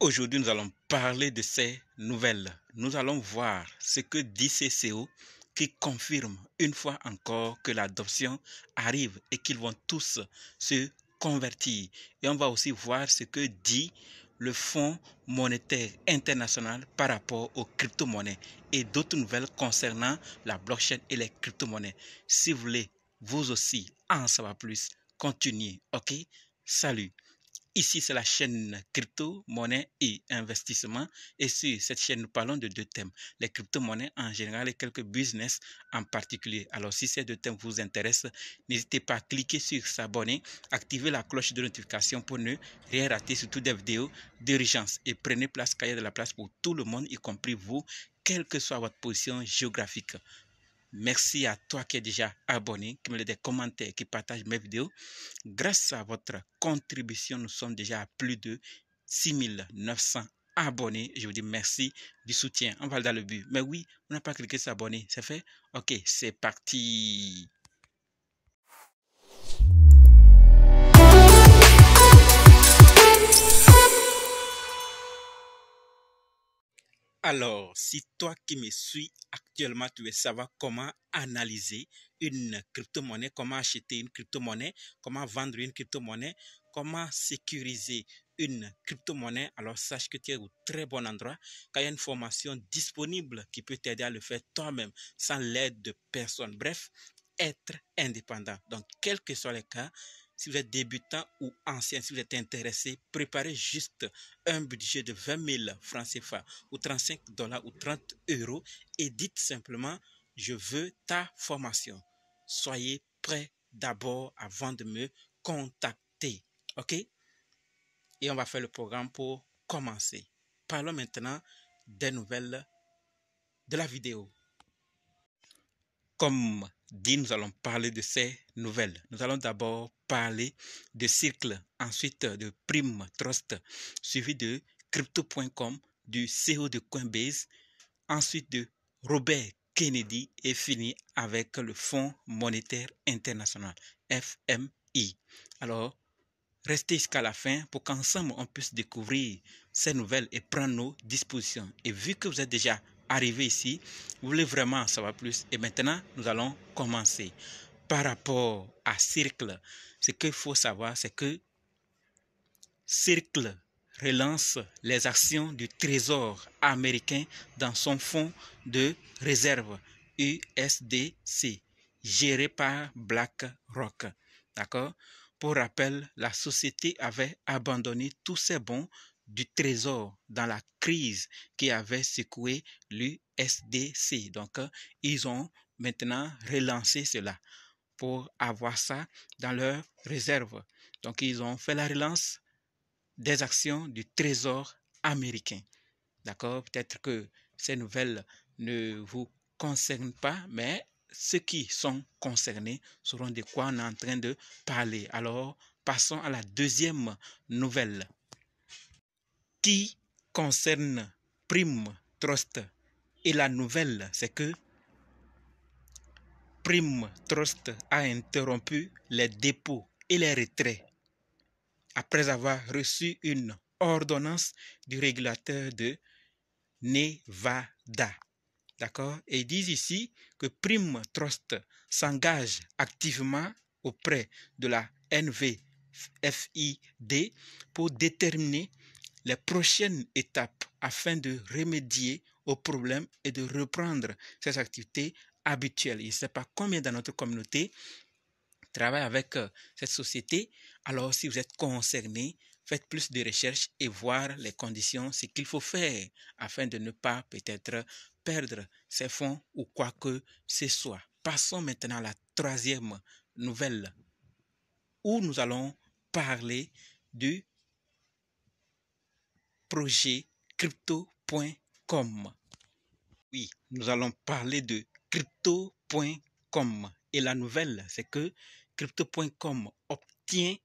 Aujourd'hui, nous allons parler de ces nouvelles. Nous allons voir ce que dit CCO qui confirme une fois encore que l'adoption arrive et qu'ils vont tous se convertir. Et on va aussi voir ce que dit le Fonds monétaire international par rapport aux crypto-monnaies et d'autres nouvelles concernant la blockchain et les crypto-monnaies. Si vous voulez vous aussi en savoir plus, continuez. Ok? Salut! Ici, c'est la chaîne crypto, monnaie et investissement. Et sur cette chaîne, nous parlons de deux thèmes, les crypto-monnaies en général et quelques business en particulier. Alors, si ces deux thèmes vous intéressent, n'hésitez pas à cliquer sur s'abonner, activer la cloche de notification pour ne rien rater, surtout des vidéos d'urgence. Et prenez place car il y a de la place pour tout le monde, y compris vous, quelle que soit votre position géographique. Merci à toi qui es déjà abonné, qui me laisse des commentaires, qui partage mes vidéos. Grâce à votre contribution, nous sommes déjà à plus de 6900 abonnés. Je vous dis merci du soutien. On va dans le but. Mais oui, on n'a pas cliqué sur s'abonner. C'est fait? Ok, c'est parti. Alors, si toi qui me suis actuellement, tu veux savoir comment analyser une crypto-monnaie, comment acheter une crypto-monnaie, comment vendre une crypto-monnaie, comment sécuriser une crypto-monnaie, alors sache que tu es au très bon endroit, car il y a une formation disponible qui peut t'aider à le faire toi-même sans l'aide de personne. Bref, être indépendant. Donc, quels que soient les cas, si vous êtes débutant ou ancien, si vous êtes intéressé, préparez juste un budget de 20 000 francs CFA ou 35 $ ou 30 € et dites simplement « Je veux ta formation ». Soyez prêts d'abord avant de me contacter. OK? Et on va faire le programme pour commencer. Parlons maintenant des nouvelles de la vidéo. Comme dit, nous allons parler de ces nouvelles. Nous allons d'abord parler de Circle, ensuite de Prime Trust, suivi de Crypto.com, du CEO de Coinbase, ensuite de Robert Kennedy et fini avec le Fonds monétaire international, FMI. Alors, restez jusqu'à la fin pour qu'ensemble on puisse découvrir ces nouvelles et prendre nos dispositions. Et vu que vous êtes déjà arrivé ici, vous voulez vraiment en savoir plus. Et maintenant, nous allons commencer. Par rapport à Circle, ce qu'il faut savoir, c'est que Circle relance les actions du Trésor américain dans son fonds de réserve USDC, géré par BlackRock. D'accord? Pour rappel, la société avait abandonné tous ses bons du Trésor dans la crise qui avait secoué l'USDC. Donc, ils ont maintenant relancé cela pour avoir ça dans leur réserve. Donc, ils ont fait la relance des actions du Trésor américain. D'accord? Peut-être que ces nouvelles ne vous concernent pas, mais ceux qui sont concernés sauront de quoi on est en train de parler. Alors, passons à la deuxième nouvelle qui concerne Prime Trust. Et la nouvelle, c'est que Prime Trust a interrompu les dépôts et les retraits après avoir reçu une ordonnance du régulateur de Nevada. D'accord? Et ils disent ici que Prime Trust s'engage activement auprès de la NVFID pour déterminer les prochaines étapes afin de remédier aux problèmes et de reprendre ses activités habituelles. Je ne sais pas combien dans notre communauté travaillent avec cette société. Alors, si vous êtes concerné, faites plus de recherches et voir les conditions, ce qu'il faut faire afin de ne pas peut-être perdre ses fonds ou quoi que ce soit. Passons maintenant à la troisième nouvelle où nous allons parler du projet Crypto.com. Oui, nous allons parler de Crypto.com. Et la nouvelle, c'est que Crypto.com obtient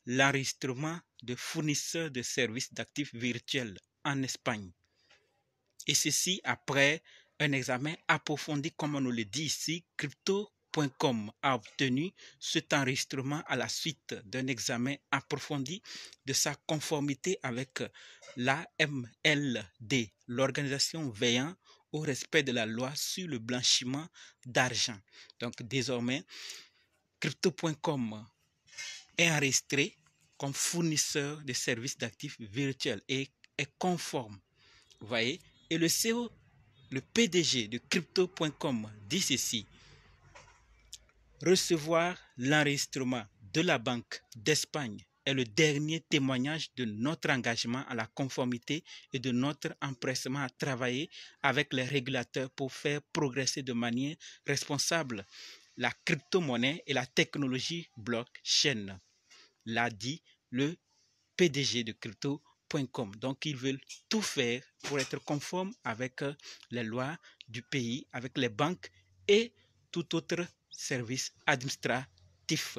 l'enregistrement de fournisseurs de services d'actifs virtuels en Espagne. Et ceci après un examen approfondi, comme on nous le dit ici. Crypto Crypto.com a obtenu cet enregistrement à la suite d'un examen approfondi de sa conformité avec l'AMLD, l'organisation veillant au respect de la loi sur le blanchiment d'argent. Donc désormais, Crypto.com est enregistré comme fournisseur de services d'actifs virtuels et est conforme. Vous voyez? Et le CEO, le PDG de Crypto.com dit ceci: recevoir l'enregistrement de la Banque d'Espagne est le dernier témoignage de notre engagement à la conformité et de notre empressement à travailler avec les régulateurs pour faire progresser de manière responsable la crypto-monnaie et la technologie blockchain, l'a dit le PDG de Crypto.com. Donc, ils veulent tout faire pour être conformes avec les lois du pays, avec les banques et tout autre service administratif.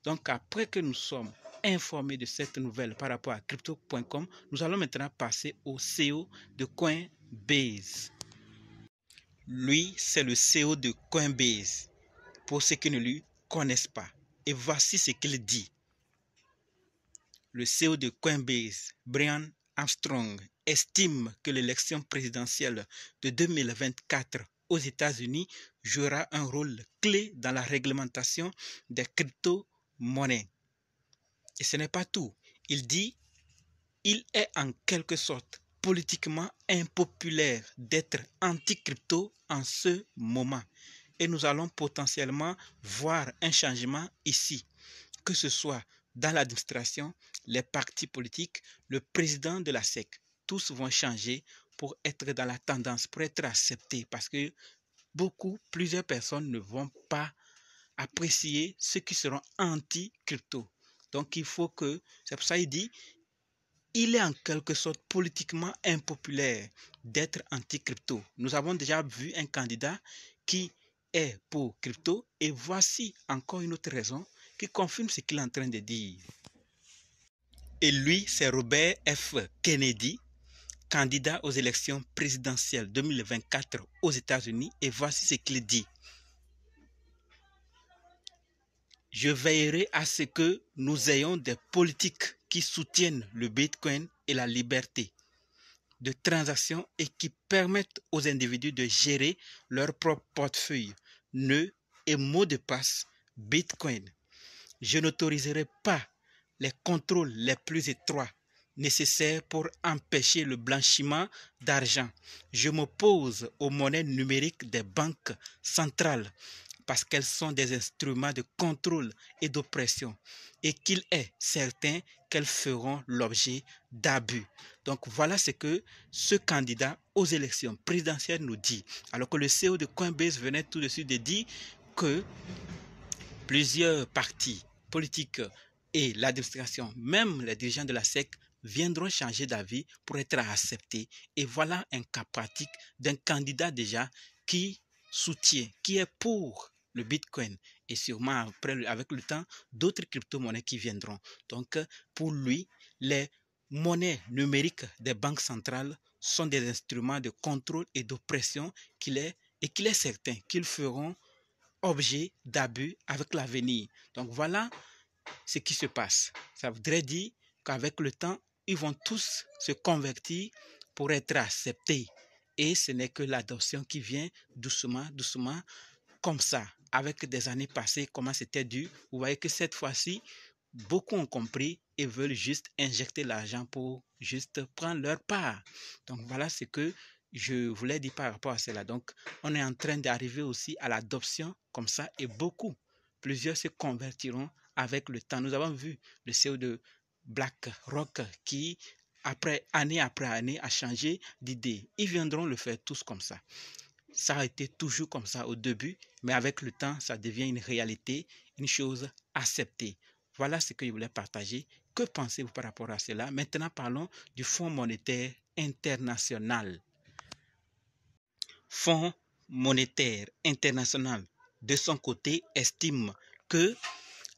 Donc, après que nous sommes informés de cette nouvelle par rapport à Crypto.com, nous allons maintenant passer au CEO de Coinbase. Lui, c'est le CEO de Coinbase, pour ceux qui ne lui connaissent pas. Et voici ce qu'il dit. Le CEO de Coinbase, Brian Armstrong, estime que l'élection présidentielle de 2024 aux États-Unis jouera un rôle clé dans la réglementation des crypto-monnaies. Et ce n'est pas tout. Il dit qu'il est en quelque sorte politiquement impopulaire d'être anti-crypto en ce moment. Et nous allons potentiellement voir un changement ici, que ce soit dans l'administration, les partis politiques, le président de la SEC, tous vont changer pour être dans la tendance, pour être acceptés, parce que plusieurs personnes ne vont pas apprécier ceux qui seront anti-crypto. Donc il faut que, c'est pour ça qu'il dit, il est en quelque sorte politiquement impopulaire d'être anti-crypto. Nous avons déjà vu un candidat qui est pour crypto, et voici encore une autre raison qui confirme ce qu'il est en train de dire. Et lui, c'est Robert F. Kennedy, candidat aux élections présidentielles 2024 aux États-Unis, et voici ce qu'il dit. Je veillerai à ce que nous ayons des politiques qui soutiennent le Bitcoin et la liberté de transaction et qui permettent aux individus de gérer leur propre portefeuille, nœuds et mots de passe Bitcoin. Je n'autoriserai pas les contrôles les plus étroits nécessaires pour empêcher le blanchiment d'argent. Je m'oppose aux monnaies numériques des banques centrales parce qu'elles sont des instruments de contrôle et d'oppression et qu'il est certain qu'elles feront l'objet d'abus. Donc voilà ce que ce candidat aux élections présidentielles nous dit. Alors que le CEO de Coinbase venait tout de suite de dire que plusieurs partis politiques et l'administration, même les dirigeants de la SEC, viendront changer d'avis pour être acceptés. Et voilà un cas pratique d'un candidat déjà qui soutient, qui est pour le Bitcoin et sûrement après, avec le temps, d'autres crypto-monnaies qui viendront. Donc, pour lui, les monnaies numériques des banques centrales sont des instruments de contrôle et d'oppression qu'il est certain qu'ils feront objet d'abus avec l'avenir. Donc voilà ce qui se passe. Ça voudrait dire qu'avec le temps, ils vont tous se convertir pour être acceptés. Et ce n'est que l'adoption qui vient doucement, doucement, comme ça. Avec des années passées, comment c'était dur. Vous voyez que cette fois-ci, beaucoup ont compris et veulent juste injecter l'argent pour juste prendre leur part. Donc voilà ce que je voulais dire par rapport à cela. Donc on est en train d'arriver aussi à l'adoption comme ça et plusieurs se convertiront avec le temps. Nous avons vu le CEO de BlackRock qui, après année, a changé d'idée. Ils viendront le faire tous comme ça. Ça a été toujours comme ça au début, mais avec le temps, ça devient une réalité, une chose acceptée. Voilà ce que je voulais partager. Que pensez-vous par rapport à cela? Maintenant, parlons du Fonds monétaire international. Fonds monétaire international, de son côté, estime que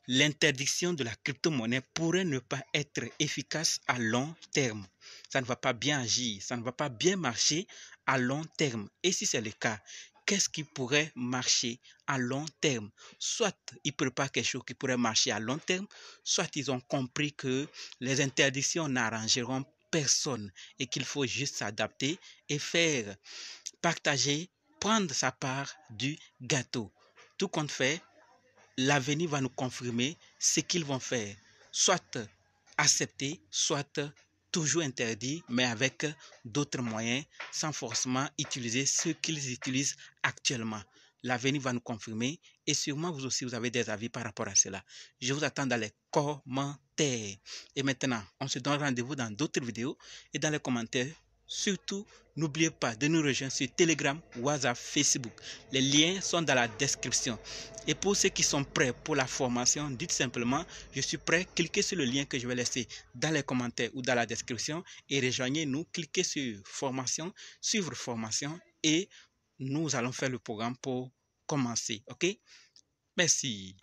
l'interdiction de la crypto-monnaie pourrait ne pas être efficace à long terme. Ça ne va pas bien agir, ça ne va pas bien marcher à long terme. Et si c'est le cas, qu'est-ce qui pourrait marcher à long terme. Soit ils préparent quelque chose qui pourrait marcher à long terme, soit ils ont compris que les interdictions n'arrangeront personne et qu'il faut juste s'adapter et faire partager, prendre sa part du gâteau. Tout compte fait, l'avenir va nous confirmer ce qu'ils vont faire. Soit accepter, soit toujours interdit, mais avec d'autres moyens, sans forcément utiliser ce qu'ils utilisent actuellement. L'avenir va nous confirmer et sûrement vous aussi, vous avez des avis par rapport à cela. Je vous attends dans les commentaires. Et maintenant, on se donne rendez-vous dans d'autres vidéos et dans les commentaires. Surtout, n'oubliez pas de nous rejoindre sur Telegram, WhatsApp, Facebook. Les liens sont dans la description. Et pour ceux qui sont prêts pour la formation, dites simplement « Je suis prêt », cliquez sur le lien que je vais laisser dans les commentaires ou dans la description et rejoignez-nous, cliquez sur « Formation », suivre formation et nous allons faire le programme pour commencer. OK? Merci.